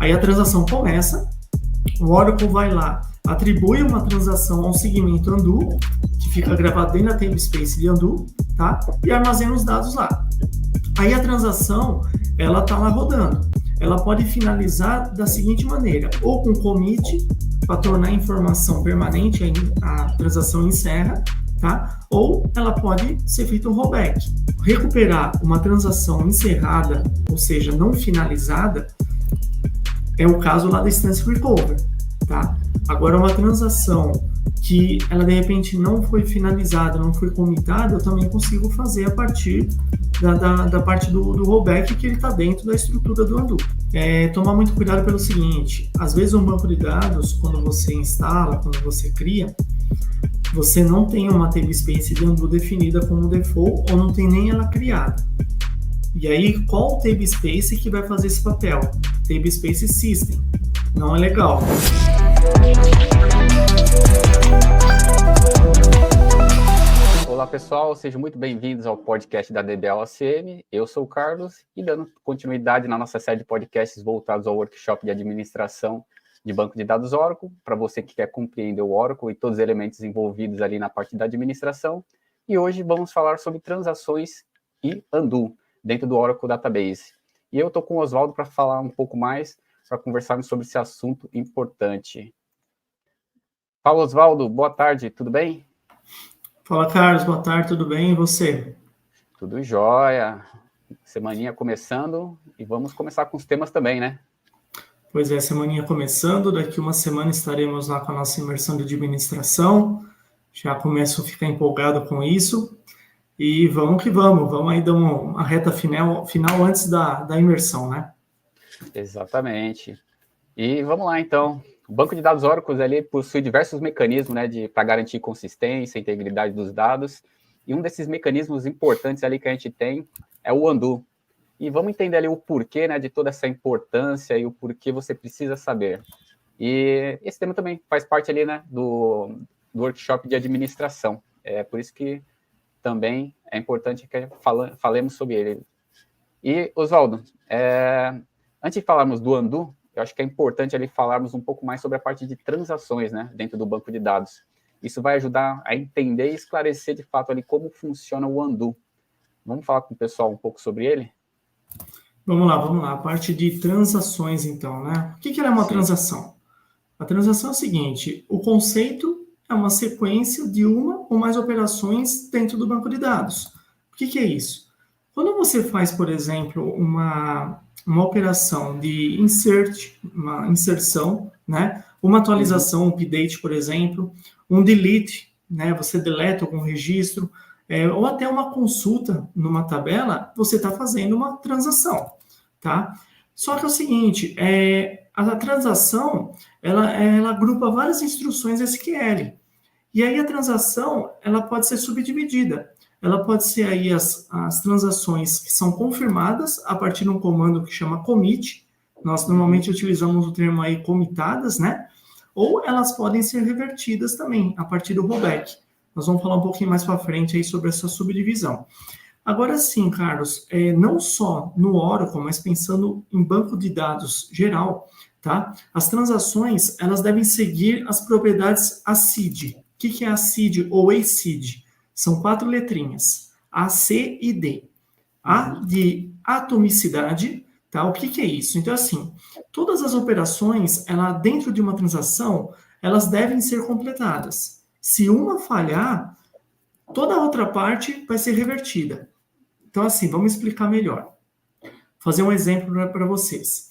Aí a transação começa, o Oracle vai lá, atribui uma transação a um segmento undo, que fica gravado dentro da namespace de undo, tá? E armazena os dados lá. Aí a transação, ela tá lá rodando. Ela pode finalizar da seguinte maneira, ou com commit, para tornar a informação permanente, a transação encerra, tá? Ou ela pode ser feita um rollback. Recuperar uma transação encerrada, ou seja, não finalizada, é o caso lá da instance recover, tá? Agora, uma transação que ela de repente não foi finalizada, não foi commitada, eu também consigo fazer a partir da parte do rollback, que ele está dentro da estrutura do undo. Tomar muito cuidado pelo seguinte, às vezes um banco de dados, quando você instala, quando você cria, você não tem uma namespace de undo definida como default, ou não tem nem ela criada. E aí, qual namespace que vai fazer esse papel? Namespace System. Não é legal. Olá pessoal, sejam muito bem-vindos ao podcast da DBL-ACM. Eu sou o Carlos e dando continuidade na nossa série de podcasts voltados ao workshop de administração de banco de dados Oracle, para você que quer compreender o Oracle e todos os elementos envolvidos ali na parte da administração. E hoje vamos falar sobre transações e undo dentro do Oracle Database. E eu estou com o Oswaldo para falar um pouco mais, para conversarmos sobre esse assunto importante. Fala, Oswaldo, boa tarde, tudo bem? Fala, Carlos, boa tarde, tudo bem? E você? Tudo jóia. Semaninha começando e vamos começar com os temas também, né? Pois é, semaninha começando, daqui uma semana estaremos lá com a nossa imersão de administração, já começo a ficar empolgado com isso, e vamos que vamos aí dar uma reta final antes da imersão, né? Exatamente. E vamos lá, então. O banco de dados Oracle ali possui diversos mecanismos, né, para garantir consistência, integridade dos dados, e um desses mecanismos importantes ali que a gente tem é o undo. E vamos entender ali o porquê, né, de toda essa importância e o porquê você precisa saber. E esse tema também faz parte ali, né, do workshop de administração. É por isso que também é importante que falemos sobre ele. E, Oswaldo, antes de falarmos do undo, eu acho que é importante ali falarmos um pouco mais sobre a parte de transações, né, dentro do banco de dados. Isso vai ajudar a entender e esclarecer de fato ali como funciona o undo. Vamos falar com o pessoal um pouco sobre ele? Vamos lá. A parte de transações, então, né? O que é uma transação? A transação é o seguinte, o conceito é uma sequência de uma ou mais operações dentro do banco de dados. O que é isso? Quando você faz, por exemplo, uma operação de uma inserção, né? Uma atualização, um update, por exemplo, um delete, né? Você deleta algum registro, ou até uma consulta numa tabela, você está fazendo uma transação, tá? Só que é o seguinte, a transação, ela agrupa várias instruções SQL. E aí a transação, ela pode ser subdividida. Ela pode ser aí as transações que são confirmadas a partir de um comando que chama commit. Nós normalmente utilizamos o termo aí commitadas, né? Ou elas podem ser revertidas também a partir do rollback. Nós vamos falar um pouquinho mais para frente aí sobre essa subdivisão. Agora sim, Carlos, não só no Oracle, mas pensando em banco de dados geral, tá? As transações, elas devem seguir as propriedades ACID. O que é ACID ou ACID? São 4 letrinhas, A, C e D. A de atomicidade, tá? O que é isso? Então, assim, todas as operações, dentro de uma transação, elas devem ser completadas. Se uma falhar, toda a outra parte vai ser revertida. Então, assim, vamos explicar melhor. Vou fazer um exemplo para vocês.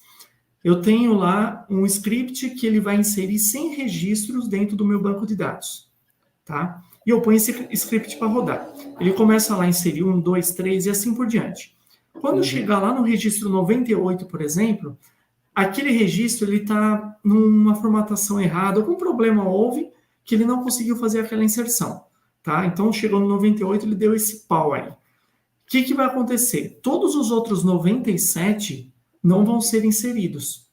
Eu tenho lá um script que ele vai inserir 100 registros dentro do meu banco de dados, tá? E eu ponho esse script para rodar. Ele começa lá a inserir 1, 2, 3 e assim por diante. Quando chegar lá no registro 98, por exemplo, aquele registro ele está numa formatação errada, algum problema houve que ele não conseguiu fazer aquela inserção, tá? Então, chegou no 98, ele deu esse pau aí. O que vai acontecer? Todos os outros 97 não vão ser inseridos,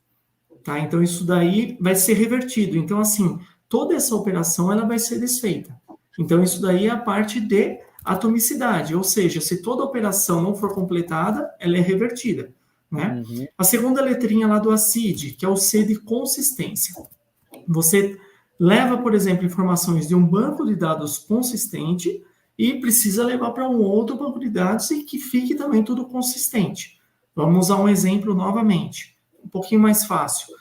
tá? Então, isso daí vai ser revertido. Então, assim, toda essa operação ela vai ser desfeita. Então, isso daí é a parte de atomicidade, ou seja, se toda operação não for completada, ela é revertida. né? A segunda letrinha lá do ACID, que é o C de consistência. Você leva, por exemplo, informações de um banco de dados consistente e precisa levar para um outro banco de dados e que fique também tudo consistente. Vamos usar um exemplo novamente, um pouquinho mais fácil.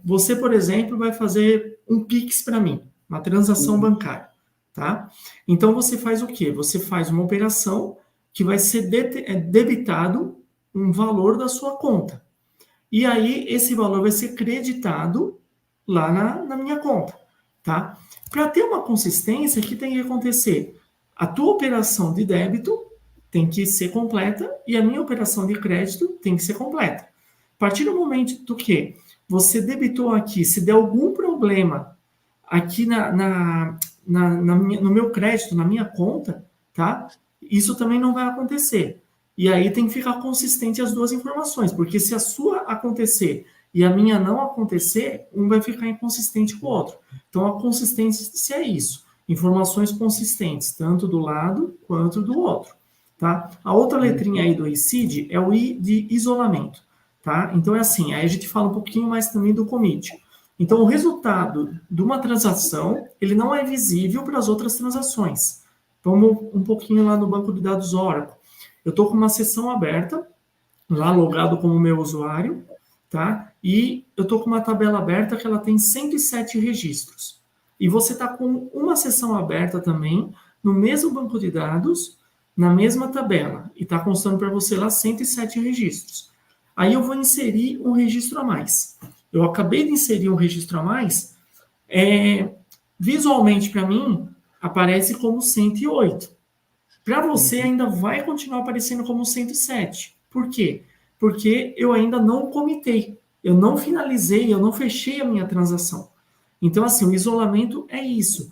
Você, por exemplo, vai fazer um Pix para mim, uma transação bancária, tá? Então, você faz o quê? Você faz uma operação que vai ser debitado um valor da sua conta. E aí, esse valor vai ser creditado lá na minha conta, tá? Para ter uma consistência, o que tem que acontecer? A tua operação de débito tem que ser completa e a minha operação de crédito tem que ser completa. A partir do momento do que você debitou aqui, se der algum problema aqui no meu crédito, na minha conta, tá? Isso também não vai acontecer. E aí tem que ficar consistente as duas informações, porque se a sua acontecer e a minha não acontecer, um vai ficar inconsistente com o outro. Então a consistência é isso, informações consistentes, tanto do lado quanto do outro, tá? A outra letrinha aí do ICID é o I de isolamento, tá? Então é assim, aí a gente fala um pouquinho mais também do commit. Então o resultado de uma transação, ele não é visível para as outras transações. Vamos um pouquinho lá no banco de dados Oracle. Eu estou com uma sessão aberta, lá logado como meu usuário, tá? E eu estou com uma tabela aberta que ela tem 107 registros. E você está com uma sessão aberta também, no mesmo banco de dados, na mesma tabela. E está constando para você lá 107 registros. Aí eu vou inserir um registro a mais. Eu acabei de inserir um registro a mais. Visualmente, para mim, aparece como 108. Para você, ainda vai continuar aparecendo como 107. Por quê? Porque eu ainda não comitei. Eu não finalizei, eu não fechei a minha transação. Então, assim, o isolamento é isso.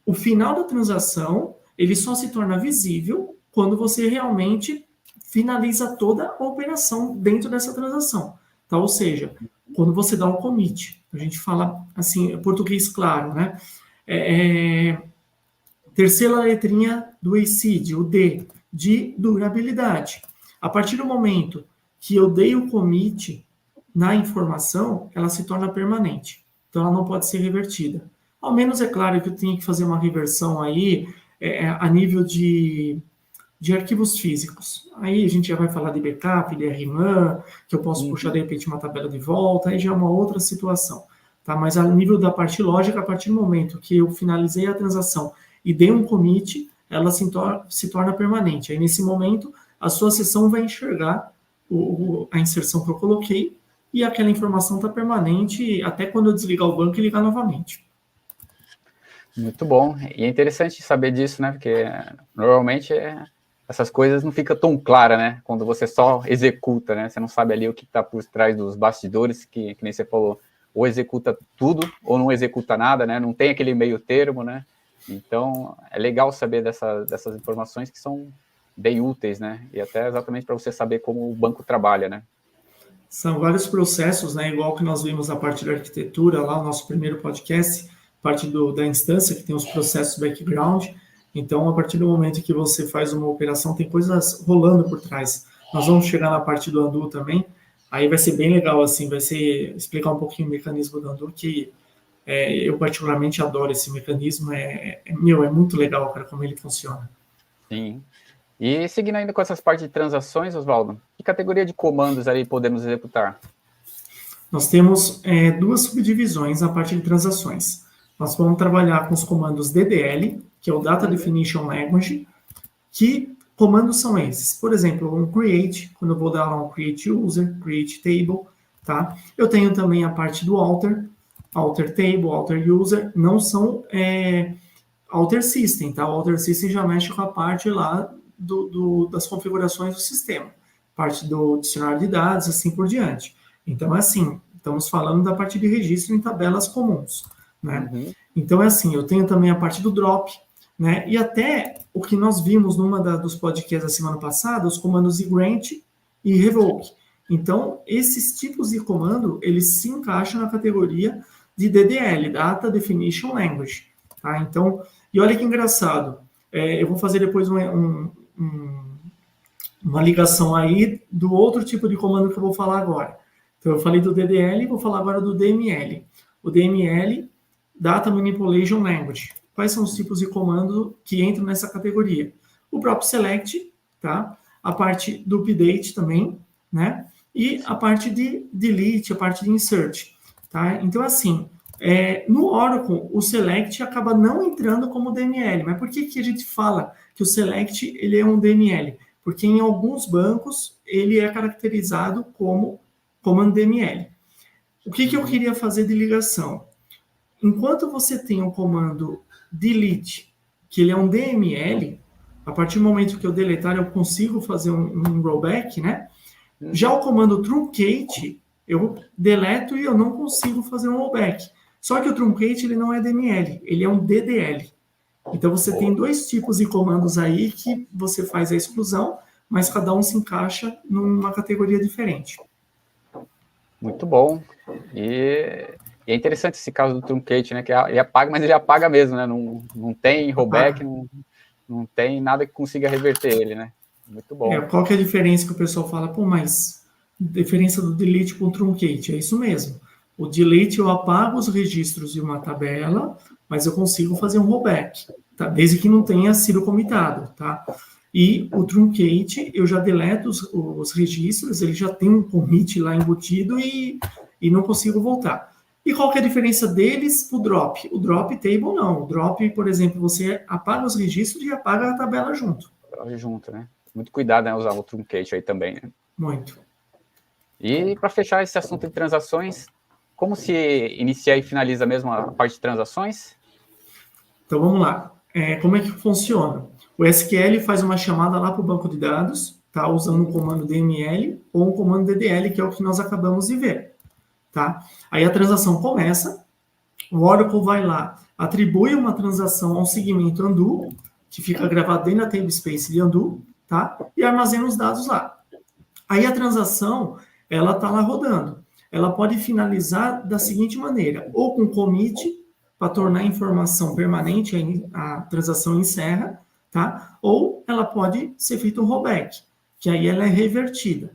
O final da transação, ele só se torna visível quando você realmente finaliza toda a operação dentro dessa transação. Tá? Ou seja, quando você dá um commit. A gente fala, assim, português claro, né? Terceira letrinha do ACID, o D, de durabilidade. A partir do momento que eu dei o commit na informação, ela se torna permanente. Então, ela não pode ser revertida. Ao menos, é claro que eu tenho que fazer uma reversão aí a nível de arquivos físicos. Aí a gente já vai falar de backup, de RMAN, que eu posso puxar, de repente, uma tabela de volta, aí já é uma outra situação. Tá? Mas a nível da parte lógica, a partir do momento que eu finalizei a transação e dei um commit, ela se torna permanente. Aí, nesse momento, a sua sessão vai enxergar a inserção que eu coloquei e aquela informação está permanente até quando eu desligar o banco e ligar novamente. Muito bom. E é interessante saber disso, né? Porque normalmente essas coisas não ficam tão claras, né? Quando você só executa, né? Você não sabe ali o que está por trás dos bastidores, que nem você falou, ou executa tudo ou não executa nada, né? Não tem aquele meio termo, né? Então, é legal saber dessas informações que são bem úteis, né? E até exatamente para você saber como o banco trabalha, né? São vários processos, né? Igual que nós vimos a parte da arquitetura, lá no nosso primeiro podcast, parte da instância, que tem os processos background. Então, a partir do momento que você faz uma operação, tem coisas rolando por trás. Nós vamos chegar na parte do undo também. Aí vai ser bem legal, assim, vai ser explicar um pouquinho o mecanismo do undo, que eu particularmente adoro esse mecanismo. É muito legal, cara, como ele funciona. Sim. E seguindo ainda com essas partes de transações, Oswaldo, que categoria de comandos ali podemos executar? Nós temos duas subdivisões na parte de transações. Nós vamos trabalhar com os comandos DDL, que é o Data Definition Language. Que comandos são esses? Por exemplo, um create, quando eu vou dar lá um create user, create table, tá? Eu tenho também a parte do alter table, alter user, não são alter system, tá? O alter system já mexe com a parte lá das configurações do sistema, parte do dicionário de dados, assim por diante. Então, é assim, estamos falando da parte de registro em tabelas comuns, né? Então, é assim, eu tenho também a parte do drop, né? E até o que nós vimos numa dos podcasts da semana passada, os comandos grant e revoke. Então, esses tipos de comando, eles se encaixam na categoria de DDL, Data Definition Language, tá? Então, e olha que engraçado, eu vou fazer depois uma ligação aí do outro tipo de comando que eu vou falar agora. Então, eu falei do DDL, vou falar agora do DML. O DML, Data Manipulation Language. Quais são os tipos de comando que entram nessa categoria? O próprio select, tá? A parte do update também, né? E a parte de delete, a parte de insert, tá? Então, assim, no Oracle, o select acaba não entrando como DML. Mas por que a gente fala que o select ele é um DML? Porque em alguns bancos ele é caracterizado como comando DML. O que eu queria fazer de ligação? Enquanto você tem o comando delete, que ele é um DML, a partir do momento que eu deletar, eu consigo fazer um rollback, né? Já o comando truncate, eu deleto e eu não consigo fazer um rollback. Só que o truncate, ele não é DML, ele é um DDL. Então, você tem dois tipos de comandos aí que você faz a exclusão, mas cada um se encaixa numa categoria diferente. Muito bom. E é interessante esse caso do truncate, né? Que ele apaga, mas ele apaga mesmo, né? Não tem rollback, não tem nada que consiga reverter ele, né? Muito bom. Qual que é a diferença que o pessoal fala? Pô, mas diferença do delete com o truncate? É isso mesmo. O delete eu apago os registros de uma tabela, mas eu consigo fazer um rollback, tá? Desde que não tenha sido comitado, tá? E o truncate, eu já deleto os registros, ele já tem um commit lá embutido e não consigo voltar. E qual que é a diferença deles pro drop? O drop table não. O drop, por exemplo, você apaga os registros e apaga a tabela junto. Junto, né? Muito cuidado, né? Usar o truncate aí também, né? Muito. E para fechar esse assunto de transações, como se inicia e finaliza mesmo a parte de transações? Então vamos lá. Como é que funciona? O SQL faz uma chamada lá para o banco de dados, tá? Usando um comando DML ou um comando DDL, que é o que nós acabamos de ver, tá? Aí a transação começa, o Oracle vai lá, atribui uma transação a um segmento undo, que fica gravado dentro da namespace de undo, tá? E armazena os dados lá. Aí a transação, ela está lá rodando. Ela pode finalizar da seguinte maneira, ou com commit, para tornar a informação permanente, a transação encerra, tá? Ou ela pode ser feito um rollback, que aí ela é revertida.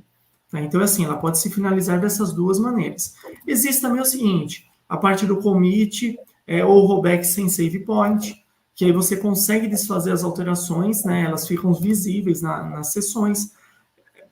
Tá? Então, assim, ela pode se finalizar dessas duas maneiras. Existe também o seguinte, a parte do commit, ou rollback sem save point, que aí você consegue desfazer as alterações, né? Elas ficam visíveis nas sessões.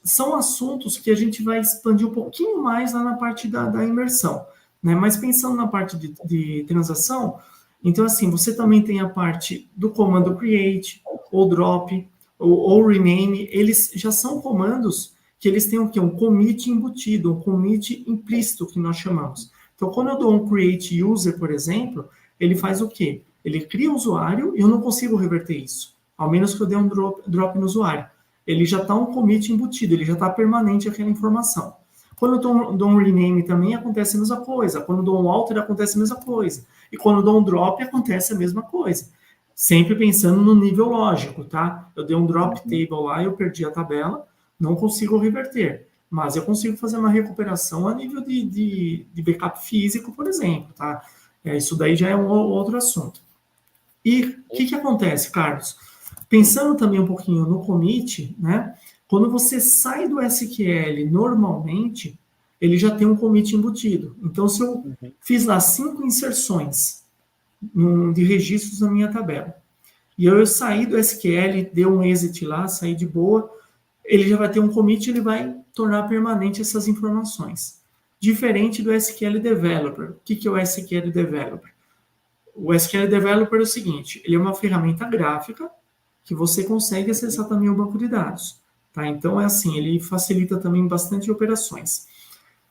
São assuntos que a gente vai expandir um pouquinho mais lá na parte da imersão, né? Mas pensando na parte de transação, então assim, você também tem a parte do comando create, ou drop, ou rename, eles já são comandos que eles têm o quê? Um commit embutido, um commit implícito, que nós chamamos. Então, quando eu dou um create user, por exemplo, ele faz o quê? Ele cria um usuário e eu não consigo reverter isso, ao menos que eu dê um drop no usuário. Ele já está um commit embutido, ele já está permanente aquela informação. Quando eu dou um rename também acontece a mesma coisa. Quando eu dou um alter acontece a mesma coisa. E quando eu dou um drop acontece a mesma coisa. Sempre pensando no nível lógico, tá? Eu dei um drop table lá, eu perdi a tabela, não consigo reverter. Mas eu consigo fazer uma recuperação a nível de backup físico, por exemplo, tá? Isso daí já é um outro assunto. E o que acontece, Carlos? Pensando também um pouquinho no commit, né? Quando você sai do SQL normalmente, ele já tem um commit embutido. Então, se eu fiz lá 5 inserções de registros na minha tabela, e eu saí do SQL, dei um exit lá, saí de boa, ele já vai ter um commit, ele vai tornar permanente essas informações. Diferente do SQL Developer. O que é o SQL Developer? O SQL Developer é o seguinte, ele é uma ferramenta gráfica que você consegue acessar também o banco de dados. Tá? Então, é assim, ele facilita também bastante operações.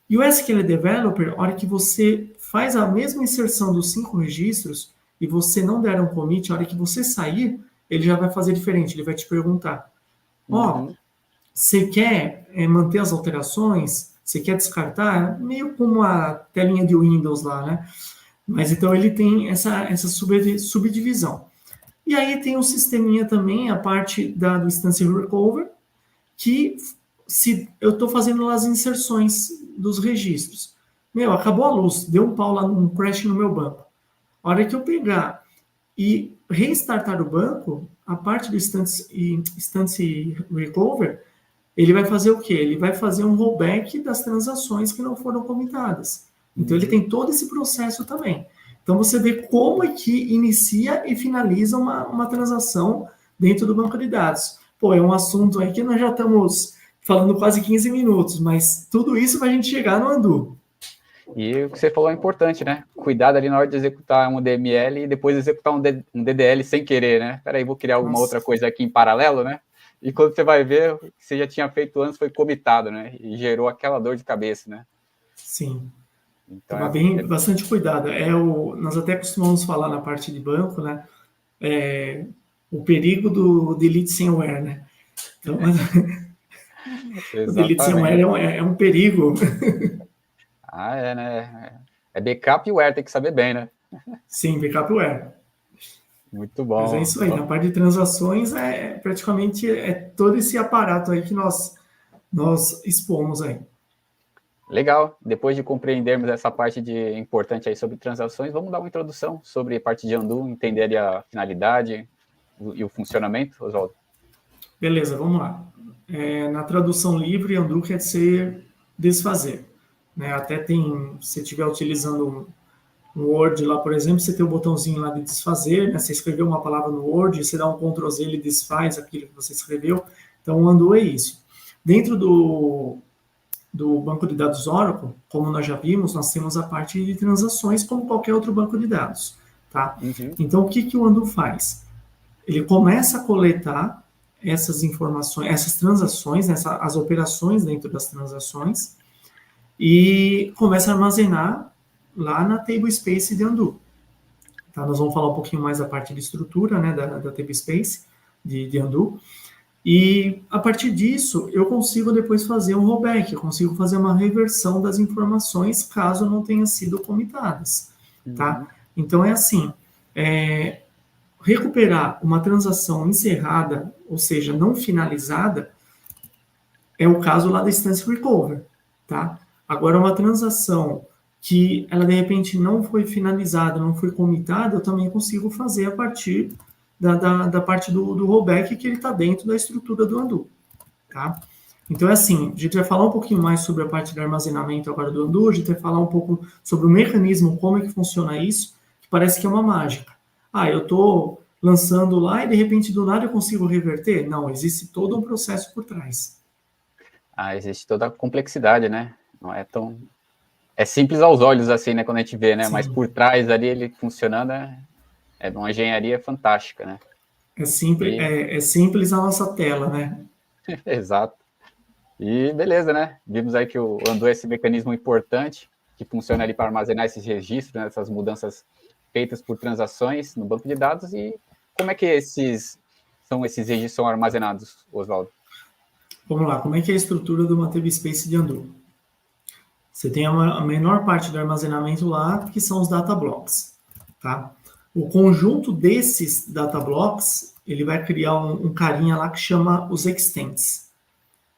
E o SQL Developer, a hora que você faz a mesma inserção dos 5 registros e você não der um commit, a hora que você sair, ele já vai fazer diferente. Ele vai te perguntar, você quer manter as alterações? Você quer descartar? Meio como a telinha de Windows lá, né? Mas então ele tem essa subdivisão. E aí tem um sisteminha também, a parte do Instance Recover, que se eu estou fazendo lá as inserções dos registros. Acabou a luz, deu um pau lá, um crash no meu banco. A hora que eu pegar e restartar o banco, a parte do Instance Recover, ele vai fazer o quê? Ele vai fazer um rollback das transações que não foram comitadas. Então, ele tem todo esse processo também. Então, você vê como é que inicia e finaliza uma transação dentro do banco de dados. Pô, é um assunto aí que nós já estamos falando quase 15 minutos, mas tudo isso para a gente chegar no Undo. E o que você falou é importante, né? Cuidado ali na hora de executar um DML e depois executar um DDL sem querer, né? Peraí, vou criar alguma outra coisa aqui em paralelo, né? E quando você vai ver, o que você já tinha feito antes foi comitado, né? E gerou aquela dor de cabeça, né? Sim. Então, Toma é bastante cuidado. Nós até costumamos falar na parte de banco, né? O perigo do delete sem aware, né? Então, o delete sem aware é um perigo. Né? É backup e aware, tem que saber bem, né? Sim, backup aware. Muito bom. Mas é isso aí, na parte de transações praticamente todo esse aparato aí que nós expomos aí. Legal. Depois de compreendermos essa parte importante aí sobre transações, vamos dar uma introdução sobre a parte de Undo, entender ali a finalidade e o funcionamento, Oswaldo. Beleza, vamos lá. Na tradução livre, Undo quer dizer desfazer. Né? Até se você estiver utilizando no Word lá, por exemplo, você tem o botãozinho lá de desfazer, né? Você escreveu uma palavra no Word, você dá um Ctrl Z, ele desfaz aquilo que você escreveu. Então, o Undo é isso. Dentro do banco de dados Oracle, como nós já vimos, nós temos a parte de transações como qualquer outro banco de dados. Tá? Uhum. Então, o que o Undo faz? Ele começa a coletar essas informações, essas transações, as operações dentro das transações, e começa a armazenar lá na tablespace de Undo. Tá? Nós vamos falar um pouquinho mais da parte de estrutura, né, da tablespace de Undo. E a partir disso, eu consigo depois fazer um rollback, eu consigo fazer uma reversão das informações caso não tenham sido comitadas. Tá? Então é assim, recuperar uma transação encerrada, ou seja, não finalizada, é o caso lá da instance recover. Tá? Agora, uma transação que ela de repente não foi finalizada, não foi comitada, eu também consigo fazer a partir da parte do rollback que ele está dentro da estrutura do Undo. Tá? Então, é assim, a gente vai falar um pouquinho mais sobre a parte do armazenamento agora do Undo, a gente vai falar um pouco sobre o mecanismo, como é que funciona isso, que parece que é uma mágica. Eu estou lançando lá e de repente do nada eu consigo reverter? Não, existe todo um processo por trás. Existe toda a complexidade, né? Não é tão... É simples aos olhos, assim, né, quando a gente vê, né? Sim. Mas por trás ali, ele funcionando, é uma engenharia fantástica, né? É simples a nossa tela, né? Exato. E beleza, né? Vimos aí que o Undo é esse mecanismo importante que funciona ali para armazenar esses registros, né, essas mudanças feitas por transações no banco de dados. E como é que esses registros são armazenados, Oswaldo? Vamos lá, como é que é a estrutura do tablespace de Undo? Você tem a menor parte do armazenamento lá, que são os data blocks. Tá? O conjunto desses data blocks, ele vai criar um carinha lá que chama os extents.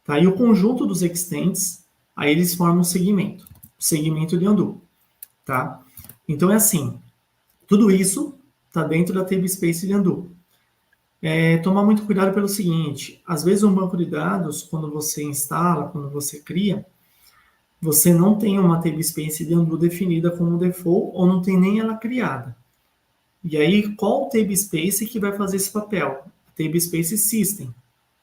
Tá? E o conjunto dos extents, aí eles formam um segmento. O segmento de Undo. Tá? Então é assim, tudo isso está dentro da tablespace de Undo. Tomar muito cuidado pelo seguinte, às vezes um banco de dados, quando você instala, quando você cria, você não tem uma tablespace de Undo definida como default ou não tem nem ela criada. E aí, qual tablespace que vai fazer esse papel? Tablespace System.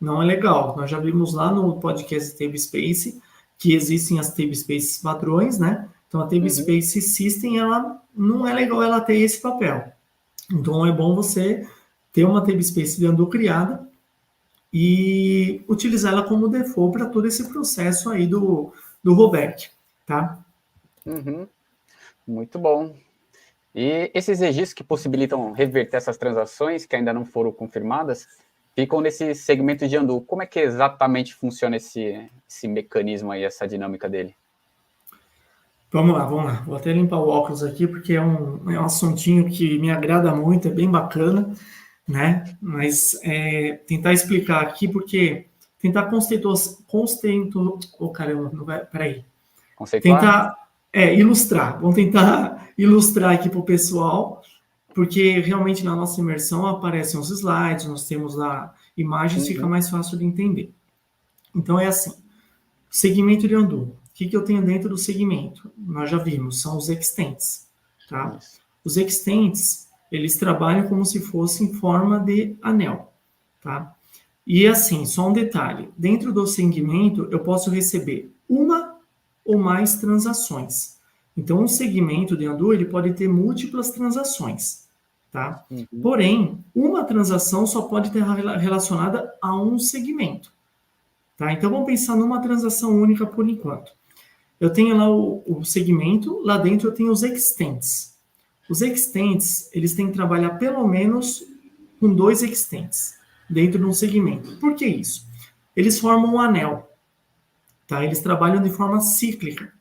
Não é legal. Nós já vimos lá no podcast Tablespace que existem as tablespaces padrões, né? Então, a tablespace System, ela não é legal ela ter esse papel. Então, é bom você ter uma tablespace de Undo criada e utilizar ela como default para todo esse processo aí do rollback, tá? Muito bom. E esses registros que possibilitam reverter essas transações que ainda não foram confirmadas, ficam nesse segmento de Undo. Como é que exatamente funciona esse mecanismo aí, essa dinâmica dele? Vamos lá. Vou até limpar o óculos aqui, porque é um assuntinho que me agrada muito, é bem bacana, né? Mas tentar explicar aqui, porque tentar ilustrar. Vamos tentar ilustrar aqui para o pessoal, porque realmente na nossa imersão aparecem os slides, nós temos lá imagens, fica mais fácil de entender. Então é assim, segmento de undo. O que eu tenho dentro do segmento? Nós já vimos, são os extents, tá? Isso. Os extents, eles trabalham como se fosse em forma de anel, tá? E assim, só um detalhe, dentro do segmento eu posso receber uma ou mais transações. Então, um segmento de undo, ele pode ter múltiplas transações, tá? Porém, uma transação só pode estar relacionada a um segmento, tá? Então, vamos pensar numa transação única por enquanto. Eu tenho lá o segmento, lá dentro eu tenho os extents. Os extents, eles têm que trabalhar pelo menos com 2 extents dentro de um segmento. Por que isso? Eles formam um anel, tá? Eles trabalham de forma cíclica.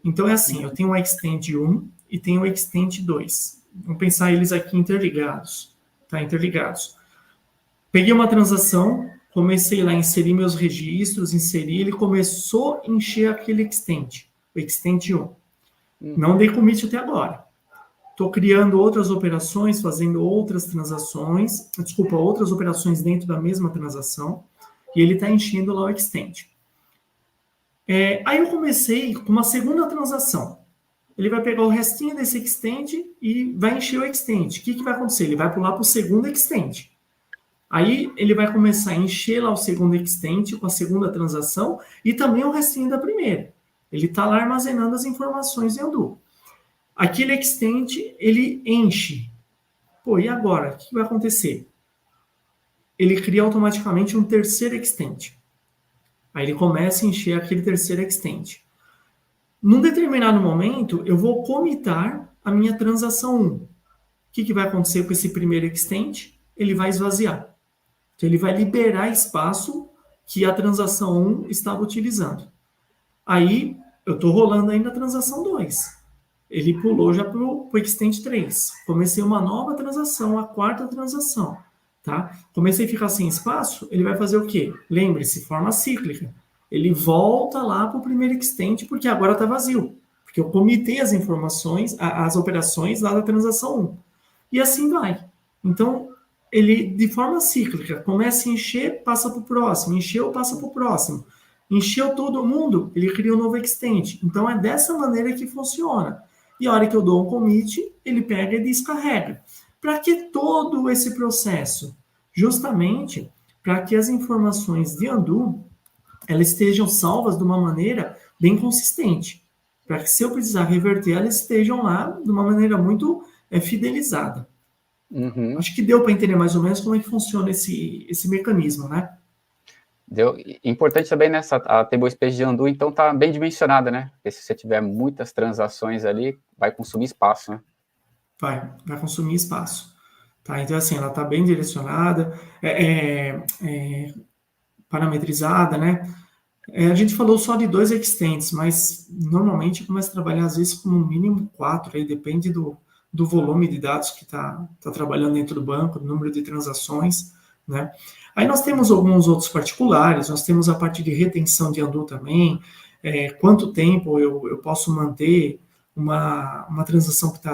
Então é assim, eu tenho um extent 1 e tenho um extent 2. Vamos pensar eles aqui interligados, tá? Interligados. Peguei uma transação, comecei lá a inserir meus registros, ele começou a encher aquele extent, o extent 1. Não dei commit até agora. Estou criando outras operações, fazendo outras transações, outras operações dentro da mesma transação, e ele está enchendo lá o extent. Aí eu comecei com uma segunda transação. Ele vai pegar o restinho desse extent e vai encher o extent. O que vai acontecer? Ele vai pular para o segundo extent. Aí ele vai começar a encher lá o segundo extent com a segunda transação e também o restinho da primeira. Ele está lá armazenando as informações em undo. Aquele extent, ele enche. Pô, e agora? O que vai acontecer? Ele cria automaticamente um terceiro extent. Aí ele começa a encher aquele terceiro extent. Num determinado momento, eu vou comitar a minha transação 1. O que vai acontecer com esse primeiro extent? Ele vai esvaziar. Então, ele vai liberar espaço que a transação 1 estava utilizando. Aí, eu estou rolando ainda a transação 2. Ele pulou já para o extent 3. Comecei uma nova transação, a quarta transação. Tá? Comecei a ficar sem espaço, ele vai fazer o quê? Lembre-se, forma cíclica. Ele volta lá para o primeiro extent, porque agora está vazio. Porque eu comitei as informações, as operações lá da transação 1. E assim vai. Então, ele, de forma cíclica, começa a encher, passa para o próximo. Encheu, passa para o próximo. Encheu todo mundo, ele cria um novo extent. Então, é dessa maneira que funciona. E a hora que eu dou um commit, ele pega e descarrega. Para que todo esse processo? Justamente para que as informações de undo elas estejam salvas de uma maneira bem consistente. Para que se eu precisar reverter, elas estejam lá de uma maneira muito fidelizada. Acho que deu para entender mais ou menos como é que funciona esse mecanismo, né? Deu. Importante também nessa a tablespace de undo, então tá bem dimensionada, né? Porque se você tiver muitas transações ali, vai consumir espaço, né? Vai consumir espaço. Tá? Então, assim, ela está bem direcionada, parametrizada, né? A gente falou só de 2 extents, mas normalmente começa a trabalhar às vezes com no mínimo 4, aí depende do volume de dados que está trabalhando dentro do banco, do número de transações, né? Aí nós temos alguns outros particulares, nós temos a parte de retenção de undo também, quanto tempo eu posso manter uma transação que está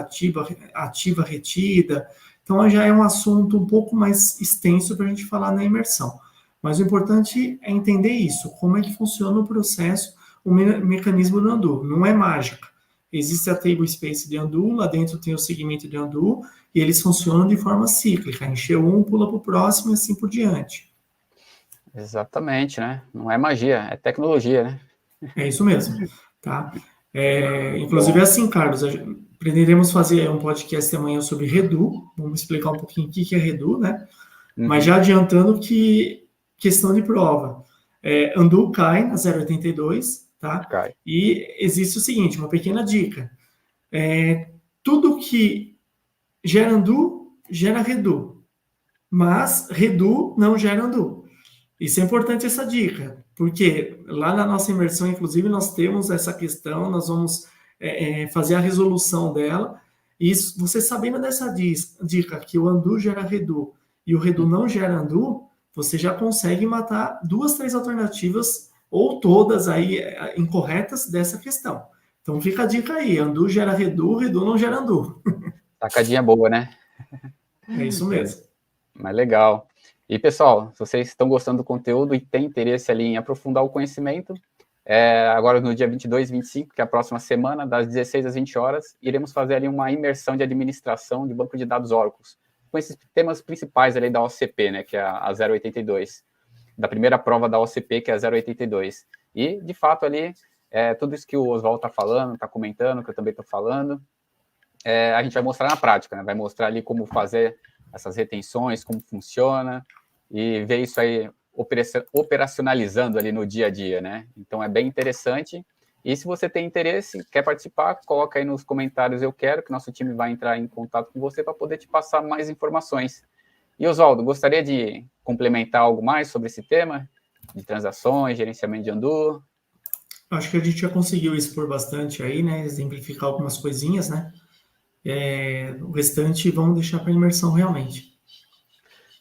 ativa, retida. Então já é um assunto um pouco mais extenso para a gente falar na imersão. Mas o importante é entender isso, como é que funciona o processo, o mecanismo do undo. Não é mágica. Existe a tablespace de undo, lá dentro tem o segmento de undo, e eles funcionam de forma cíclica. Encheu um, pula para o próximo e assim por diante. Exatamente, né? Não é magia, é tecnologia, né? É isso mesmo, tá? Inclusive é assim, Carlos, aprenderemos fazer um podcast amanhã sobre Redu, vamos explicar um pouquinho o que é Redu, né? Mas já adiantando que questão de prova, undo cai na 0,82, tá? Cai. E existe o seguinte, uma pequena dica, tudo que gera undo, gera redo, mas redo não gera undo. Isso é importante, essa dica, porque lá na nossa imersão, inclusive, nós temos essa questão, nós vamos fazer a resolução dela, e você sabendo dessa dica, que o undo gera redo, e o redo não gera undo, você já consegue matar 2, 3 alternativas, ou todas aí incorretas dessa questão. Então fica a dica aí, undo gera redo, redo não gera undo. Sacadinha boa, né? É isso mesmo. Mas legal. E, pessoal, se vocês estão gostando do conteúdo e têm interesse ali em aprofundar o conhecimento, agora no dia 22 e 25, que é a próxima semana, das 16 às 20 horas, iremos fazer ali uma imersão de administração de banco de dados Oracle, com esses temas principais ali da OCP, né, que é a 082, da primeira prova da OCP, que é a 082. E, de fato, ali, tudo isso que o Oswaldo está falando, está comentando, que eu também estou falando, a gente vai mostrar na prática, né? Vai mostrar ali como fazer essas retenções, como funciona, e ver isso aí operacionalizando ali no dia a dia, né? Então, é bem interessante. E se você tem interesse, quer participar, coloca aí nos comentários eu quero, que nosso time vai entrar em contato com você para poder te passar mais informações. E, Oswaldo, gostaria de complementar algo mais sobre esse tema de transações, gerenciamento de Andu? Acho que a gente já conseguiu expor bastante aí, né? Exemplificar algumas coisinhas, né? O restante vamos deixar para imersão realmente.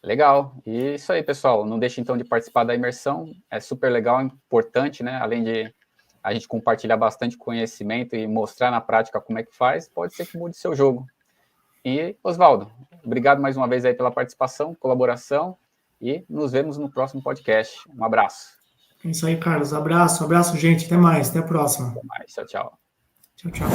Legal. E isso aí, pessoal. Não deixe, então, de participar da imersão. É super legal, importante, né? Além de a gente compartilhar bastante conhecimento e mostrar na prática como é que faz, pode ser que mude seu jogo. E, Oswaldo, obrigado mais uma vez aí pela participação, colaboração, e nos vemos no próximo podcast. Um abraço. É isso aí, Carlos. Abraço, gente. Até mais. Até a próxima. Até mais. Tchau, tchau. Tchau, tchau.